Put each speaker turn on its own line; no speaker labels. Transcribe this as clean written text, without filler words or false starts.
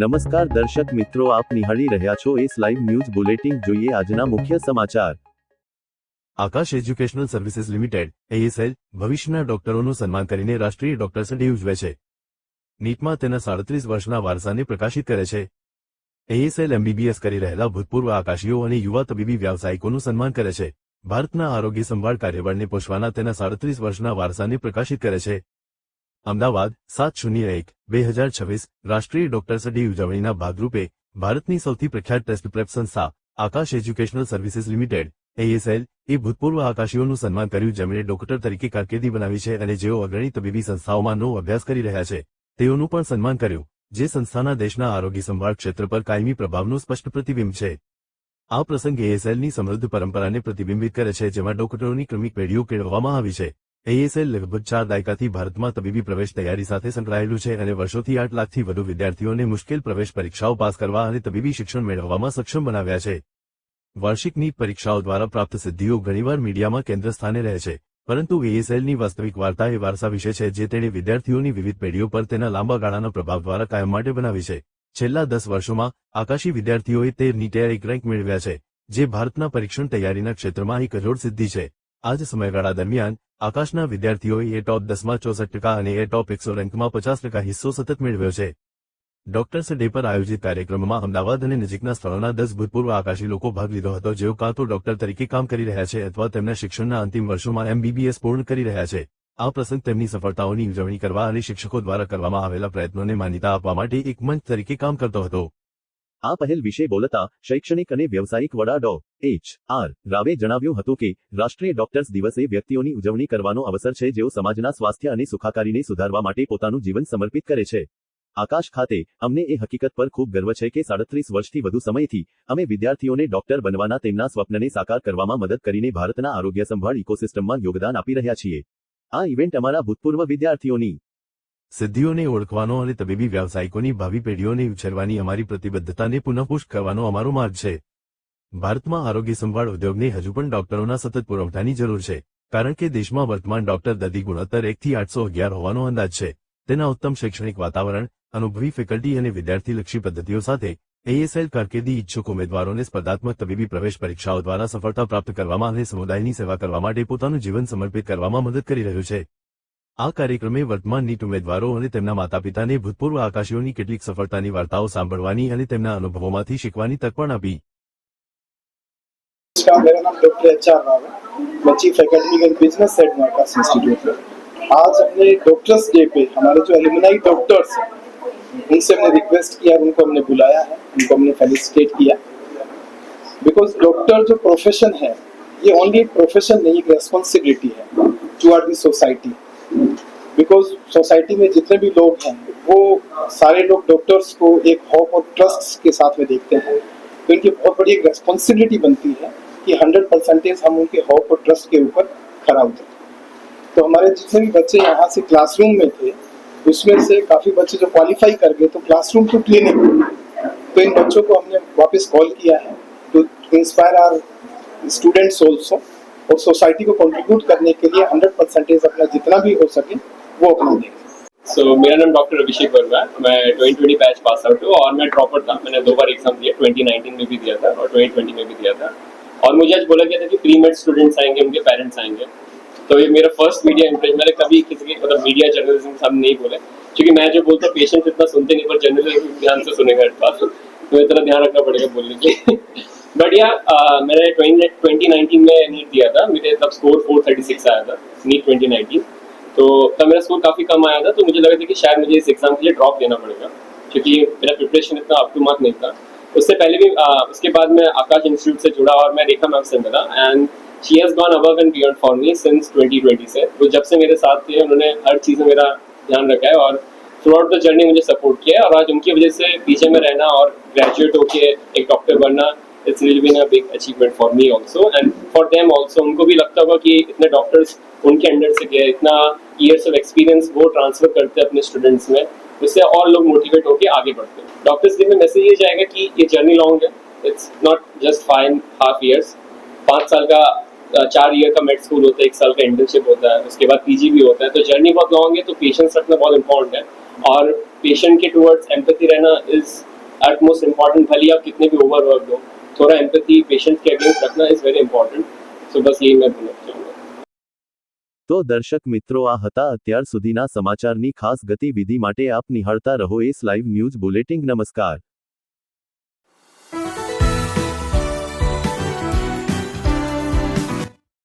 નમસ્કાર દર્શક મિત્રો, આપ નિહાળી રહ્યા છો એસ લાઈવ ન્યૂઝ બુલેટિન. જોઈએ આજના મુખ્ય સમાચાર. આકાશ એજ્યુકેશનલ સર્વિસીસ લિમિટેડ એએસએલ ભવિષ્યના ડોક્ટરોનું સન્માન કરીને રાષ્ટ્રીય ડોક્ટર્સ ડે ઉજવે છે. નીટમાં તેના 37 વર્ષના વારસાને પ્રકાશિત કરે છે. એએસએલ એમબીબીએસ કરી રહેલા ભૂતપૂર્વ આકાશીઓ અને યુવા તબીબી વ્યાવસાયિકોનું સન્માન કરે છે. ભારતના આરોગ્ય સંભાળ કાર્યબળને પોષવાના તેના 37 વર્ષના વારસાને પ્રકાશિત કરે છે. અમદાવાદ 7/01/2026 રાષ્ટ્રીય ડોક્ટર્સ ડે ઉજવણીના ભાગરૂપે ભારતની સૌથી પ્રખ્યાત ટેસ્ટ પ્રેપ સંસ્થા આકાશ એજ્યુકેશનલ સર્વિસીસ લિમિટેડ એએસએલ એ ભૂતપૂર્વ આકાશીઓનું સન્માન કર્યું, જેમણે ડોક્ટર તરીકે કારકિર્દી બનાવી છે અને જેઓ અગ્રણી તબીબી સંસ્થાઓમાં નો અભ્યાસ કરી રહ્યા છે તેઓનું પણ સન્માન કર્યું, જે સંસ્થાના દેશના આરોગ્ય સંભાળ ક્ષેત્ર પર કાયમી પ્રભાવનું સ્પષ્ટ પ્રતિબિંબ છે. આ પ્રસંગ એએસએલની સમૃદ્ધ પરંપરાને પ્રતિબિંબિત કરે છે, જેમાં ડોક્ટરોની ક્રમિક પેઢીઓ કેળવવામાં આવી છે. એએસએલ લગભગ 4 દાયકાથી ભારતમાં તબીબી પ્રવેશ તૈયારી સાથે સંકળાયેલું છે અને વર્ષોથી 8 લાખથી વધુ વિદ્યાર્થીઓને મુશ્કેલ પ્રવેશ પરીક્ષાઓ પાસ કરવા અને તબીબી શિક્ષણ મેળવવામાં સક્ષમ બનાવ્યા છે. વાર્ષિક નીટ પરીક્ષાઓ દ્વારા પ્રાપ્ત સિદ્ધિઓ ઘણીવાર મીડિયામાં કેન્દ્ર સ્થાને રહે છે, પરંતુ એએસએલની વાસ્તવિક વાર્તા એ વારસા વિશે છે જે તેણે વિદ્યાર્થીઓની વિવિધ પેઢીઓ પર તેના લાંબા ગાળાના પ્રભાવ દ્વારા કાયમ માટે બનાવી છે. છેલ્લા 10 વર્ષોમાં આકાશી વિદ્યાર્થીઓએ 13 નીટે એક રેન્ક મેળવ્યા છે, જે ભારતના પરીક્ષણ તૈયારીના ક્ષેત્રમાં એક અજોડ સિદ્ધિ છે. આ જ સમયગાળા દરમિયાન આકાશના વિદ્યાર્થીઓએ એ ટોપ 10માં 64% અને એ ટોપ 100 રેન્કમાં 50% હિસ્સો સતત મેળવ્યો છે. ડોક્ટર્સ ડે પર આયોજિત કાર્યક્રમમાં અમદાવાદ અને નજીકના સ્થળોના 10 ભૂતપૂર્વ આકાશી લોકો ભાગ લીધો હતો, જેઓ કાં તો ડોક્ટર તરીકે કામ કરી રહ્યા છે અથવા તેમના શિક્ષણના અંતિમ વર્ષોમાં એમબીબીએસ પૂર્ણ કરી રહ્યા છે. આ પ્રસંગ તેમની સફળતાઓની ઉજવણી કરવા અને શિક્ષકો દ્વારા કરવામાં આવેલા પ્રયત્નોને માન્યતા આપવા માટે એક મંચ તરીકે કામ કરતો હતો. આ પહેલ વિશે બોલતા શૈક્ષણિક અને વ્યવસાયિક વડા ડો. એચ.આર. રાવે જણાવ્યું હતું કે રાષ્ટ્રીય ડોક્ટર્સ દિવસ એ વ્યક્તિઓની ઉજવણી કરવાનો અવસર છે જેઓ સમાજના સ્વાસ્થ્ય અને સુખાકારીને સુધારવા માટે પોતાનું જીવન સમર્પિત કરે છે. આકાશ ખાતે અમને એ હકીકત પર ખૂબ ગર્વ છે કે 37 વર્ષથી વધુ સમયથી અમે વિદ્યાર્થીઓને ડોક્ટર બનવાના તેમના સ્વપ્નને સાકાર કરવામાં મદદ કરીને ભારતના આરોગ્ય સંભાળ ઇકોસિસ્ટમમાં યોગદાન આપી રહ્યા છીએ. આ ઇવેન્ટ અમારા ભૂતપૂર્વ વિદ્યાર્થીઓની સિદ્ધિઓને ઓળખવાનો અને તબીબી વ્યાવસાયિકોની ભાવિ પેઢીઓને ઉછેરવાની અમારી પ્રતિબદ્ધતાને પુનઃપુષ્ટ કરવાનો અમારો માર્ગ છે. ભારતમાં આરોગ્ય સંભાળ ઉદ્યોગને હજુ પણ ડોક્ટરોના સતત પુરવઠાની જરૂર છે, કારણ કે દેશમાં વર્તમાન ડોક્ટર દર્દી ગુણોત્તર 1થી 811 હોવાનો અંદાજ છે. તેના ઉત્તમ શૈક્ષણિક વાતાવરણ, અનુભવી ફેકલ્ટી અને વિદ્યાર્થીલક્ષી પદ્ધતિઓ સાથે એએસએલ કારકિર્દી ઇચ્છુક ઉમેદવારોને સ્પર્ધાત્મક તબીબી પ્રવેશ પરીક્ષાઓ દ્વારા સફળતા પ્રાપ્ત કરવામાં અને સમુદાયની સેવા કરવા માટે પોતાનું જીવન સમર્પિત કરવામાં મદદ કરી રહ્યું છે. આ કાર્યક્રમે વર્તમાન નીટ ઉમેદવારો અને તેમના માતાપિતાને ભૂતપૂર્વ આકાશીઓની કેટલીક સફળતાની વાર્તાઓ સાંભળવાની અને તેમના અનુભવોમાંથી શીખવાની તક પણ આપી.
मेरा नाम डॉक्टर एच.आर. राव है. मैं chief academic and business head हूँ आकाश इंस्टीट्यूट में. आज अपने डॉक्टर्स डे पे हमारे जो एलुमनाई डॉक्टर्स हैं उनसे हमने रिक्वेस्ट किया, उनको हमने बुलाया है, उनको हमने फेलिसिटेट किया. बिकॉज डॉक्टर जो प्रोफेशन है ये ओनली एक प्रोफेशन नहीं, एक रेस्पॉन्सिबिलिटी है toward the society. Because society में जितने भी लोग हैं वो सारे लोग डॉक्टर्स को एक होप और ट्रस्ट के साथ में देखते हैं, तो इनकी बहुत बड़ी एक रेस्पॉन्सिबिलिटी बनती है कि 100% हम उनके होप और ट्रस्ट के ऊपर खरा उतरें. तो हमारे जितने भी बच्चे यहाँ से क्लासरूम में थे उसमें से काफ़ी बच्चे जो क्वालिफाई कर गए तो क्लासरूम टू क्लिनिक, तो इन बच्चों को हमने वापस कॉल किया है to inspire our students also, और सोसाइटी को कंट्रीब्यूट करने के लिए 100% अपना जितना भी हो सके वो अपना दें.
मेरा नाम डॉक्टर अभिषेक वर्मा है. मैं 2020 बैच पास आउट हूँ और मैं ड्रॉपर था. मैंने 2 बार एग्जाम दिया, 2019 में भी दिया था और 2020 में भी दिया था. और मुझे आज बोला गया था कि प्री मेड स्टूडेंट्स आएंगे, उनके पेरेंट्स आएंगे. तो ये मेरा फर्स्ट मीडिया इंप्रेशन. मैंने कभी किसी के मतलब मीडिया जर्नलिज्म सब नहीं बोले, क्योंकि मैं जो बोलता हूँ पेशेंट इतना सुनते नहीं, पर जर्नलिज्म ध्यान से सुनेगा इस बात, तो इतना ध्यान रखना पड़ेगा बोलने के. बट या मैंने 2019 में नीट दिया था. मेरे तब स्कोर 436 आया था नीट 2019. तो तब मेरा स्कोर काफ़ी कम आया था, तो मुझे लगा था कि शायद मुझे इस एग्जाम के लिए ड्रॉप लेना पड़ेगा, क्योंकि मेरा प्रिपरेशन इतना अप टू मार्क नहीं था. उससे पहले भी उसके बाद मैं आकाश इंस्टीट्यूट से जुड़ा और मैं रेखा मैम से मिला, and she has gone above and beyond for me since 2020 से. वो जब से मेरे साथ थे उन्होंने हर चीज़ में मेरा ध्यान रखा है और थ्रू आउट द जर्नी मुझे सपोर्ट किया है. और आज उनकी वजह से पीछे में रहना और ग्रेजुएट होके एक डॉक्टर बनना, it's really been a big achievement for me also and for them also. उनको भी लगता होगा कि इतने डॉक्टर्स उनके अंडर से गए, इतना ईयर्स ऑफ एक्सपीरियंस वो ट्रांसफर करते हैं अपने स्टूडेंट्स में, उससे और लोग मोटिवेट होकर आगे बढ़ते हैं. डॉक्टर्स डे में मैसेज ये जाएगा कि ये जर्नी लॉन्ग है, इट्स नॉट जस्ट 5.5 years. 5 साल का 4 ईयर का मेड स्कूल होता है, 1 साल का इंटर्नशिप होता है, उसके बाद पीजी भी होता है, तो जर्नी बहुत लॉन्ग है, तो पेशेंस रखना बहुत इंपॉर्टेंट है और पेशेंट के टुवर्ड्स एम्पैथी रहना इज एट मोस्ट इम्पॉर्टेंट। भले आप कितने भी ओवरवर्क हो, थोड़ा एम्पैथी पेशेंट के अगेंस्ट रखना इज वेरी इंपॉर्टेंट। सो बस यही मैं बोलना चाहूँगा।
તો દર્શક મિત્રો, આ હતા અત્યાર સુધીના સમાચારની ખાસ ગતિવિધિ માટે આપ નિહાળતા રહો એસ લાઈવ ન્યૂઝ બુલેટિન। નમસ્કાર।